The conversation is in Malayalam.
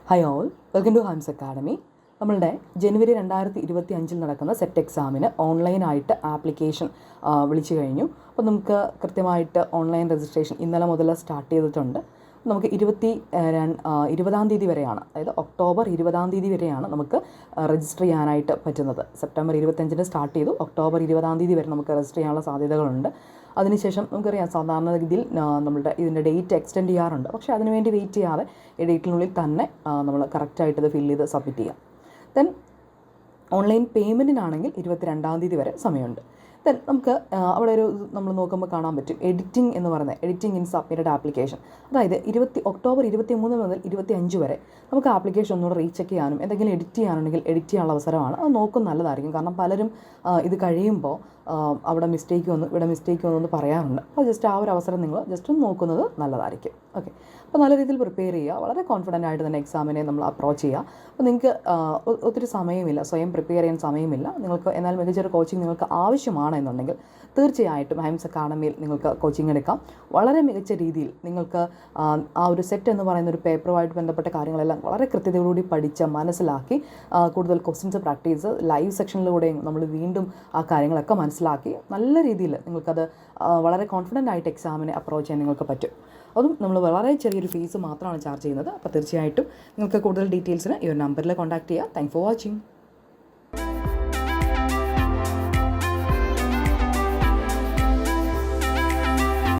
High all, welcome to Hymes academy. നമ്മളുടെ ജനുവരി 2025 നടക്കുന്ന സെറ്റ് എക്സാമിന് ഓൺലൈനായിട്ട് ആപ്ലിക്കേഷൻ വിളിച്ചു കഴിഞ്ഞു. അപ്പോൾ നമുക്ക് കൃത്യമായിട്ട് ഓൺലൈൻ രജിസ്ട്രേഷൻ ഇന്നലെ മുതൽ സ്റ്റാർട്ട് ചെയ്തിട്ടുണ്ട്. നമുക്ക് 20-ാം തീയതി വരെയാണ്, അതായത് ഒക്ടോബർ 20-ാം തീയതി വരെയാണ് നമുക്ക് രജിസ്റ്റർ ചെയ്യാനായിട്ട് പറ്റുന്നത്. സെപ്റ്റംബർ 25-ന് സ്റ്റാർട്ട് ചെയ്തു, ഒക്ടോബർ 20-ാം തീയതി വരെ നമുക്ക് രജിസ്റ്റർ ചെയ്യാനുള്ള സാധ്യതകളുണ്ട്. അതിനുശേഷം നമുക്കറിയാം സാധാരണഗതിയിൽ നമ്മളുടെ ഇതിൻ്റെ ഡേറ്റ് എക്സ്റ്റെൻഡ് ചെയ്യാറുണ്ട്. പക്ഷേ അതിനുവേണ്ടി വെയിറ്റ് ചെയ്യാതെ ഈ ഡേറ്റിനുള്ളിൽ തന്നെ നമ്മൾ കറക്റ്റായിട്ട് ഇത് ഫില്ല് ചെയ്ത് സബ്മിറ്റ് ചെയ്യാം. ദെൻ ഓൺലൈൻ പേയ്മെൻറ്റിനാണെങ്കിൽ 22-ാം തീയതി വരെ സമയമുണ്ട്. ദെൻ നമുക്ക് അവിടെ ഒരു നമ്മൾ നോക്കുമ്പോൾ കാണാൻ പറ്റും എഡിറ്റിംഗ് എന്ന് പറയുന്നത്, എഡിറ്റിംഗ് ഇൻ സബ്മിറ്റഡ് ആപ്ലിക്കേഷൻ. അതായത് ഒക്ടോബർ 23 മുതൽ 25 വരെ നമുക്ക് ആപ്ലിക്കേഷൻ ഒന്നുകൂടെ റീചെക്ക് ചെയ്യാനും എന്തെങ്കിലും എഡിറ്റ് ചെയ്യാനുണ്ടെങ്കിൽ എഡിറ്റ് ചെയ്യാനുള്ള അവസരമാണ്. അത് നോക്കും നല്ലതായിരിക്കും. കാരണം പലരും ഇത് കഴിയുമ്പോൾ അവിടെ മിസ്റ്റേക്ക് വന്നു ഇവിടെ മിസ്റ്റേക്ക് വന്നു എന്ന് പറയാറുണ്ട്. അപ്പോൾ ജസ്റ്റ് ആ ഒരു അവസരം നിങ്ങൾ ജസ്റ്റ് ഒന്ന് നോക്കുന്നത് നല്ലതായിരിക്കും. ഓക്കെ, അപ്പോൾ നല്ല രീതിയിൽ പ്രിപ്പയർ ചെയ്യുക. വളരെ കോൺഫിഡൻ്റ് ആയിട്ട് തന്നെ എക്സാമിനെ നമ്മൾ അപ്രോച്ച് ചെയ്യുക. അപ്പോൾ നിങ്ങൾക്ക് ഒത്തിരി സമയമില്ല, സ്വയം പ്രിപ്പയർ ചെയ്യാൻ സമയമില്ല നിങ്ങൾക്ക്. എന്നാൽ മികച്ചൊരു കോച്ചിങ് നിങ്ങൾക്ക് ആവശ്യമാണെന്നുണ്ടെങ്കിൽ തീർച്ചയായിട്ടും ഹൈംസ് അക്കാഡമിയിൽ നിങ്ങൾക്ക് കോച്ചിങ് എടുക്കാം. വളരെ മികച്ച രീതിയിൽ നിങ്ങൾക്ക് ആ ഒരു സെറ്റ് എന്ന് പറയുന്ന ഒരു പേപ്പറുമായിട്ട് ബന്ധപ്പെട്ട കാര്യങ്ങളെല്ലാം വളരെ കൃത്യതയോടുകൂടി പഠിച്ച് മനസ്സിലാക്കി കൂടുതൽ ക്വസ്റ്റ്യൻസ് പ്രാക്ടീസ് ലൈവ് സെക്ഷനിലൂടെയും നമ്മൾ വീണ്ടും ആ കാര്യങ്ങളൊക്കെ മനസ്സിലാക്കി നല്ല രീതിയിൽ നിങ്ങൾക്കത് വളരെ കോൺഫിഡൻ്റ് ആയിട്ട് എക്സാമിനെ അപ്രോച്ച് ചെയ്യാൻ നിങ്ങൾക്ക് പറ്റും. അതും നമ്മൾ വളരെ ചെറിയൊരു ഫീസ് മാത്രമാണ് ചാർജ് ചെയ്യുന്നത്. അപ്പോൾ തീർച്ചയായിട്ടും നിങ്ങൾക്ക് കൂടുതൽ ഡീറ്റെയിൽസിന് ഈ ഒരു നമ്പറിൽ കോൺടാക്ട് ചെയ്യുക. Thanks for watching.